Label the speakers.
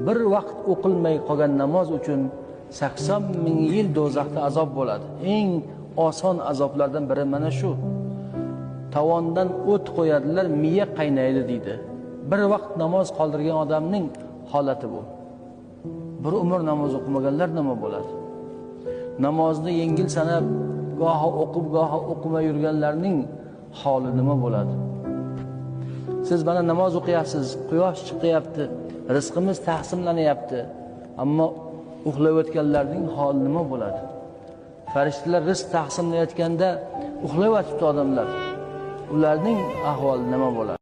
Speaker 1: bir vaqt o'qilmay qolgan namoz uchun 80 ming yil do'zaxda azob bo'ladi. Eng oson azoblardan biri mana shu. Tovondan o't qo'yadilar, miya qaynaydi deydi. Bir vaqt namoz qoldirgan odamning holati bu. Bir umr namoz o'qimaganlar nima bo'ladi? Namozni yengil sanab, goho o'qib, goho o'qimay yurganlarning holi nima bo'ladi? Siz mana namoz o'qiyapsiz, quyosh chiqyapti, rizqimiz taqsimlanyapti, ammo uxlayotganlarning holi nima bo'ladi? Farishtalar rizq taqsimlayotganda uxlayotibdi odamlar. Ularning ahvoli nima bo'ladi?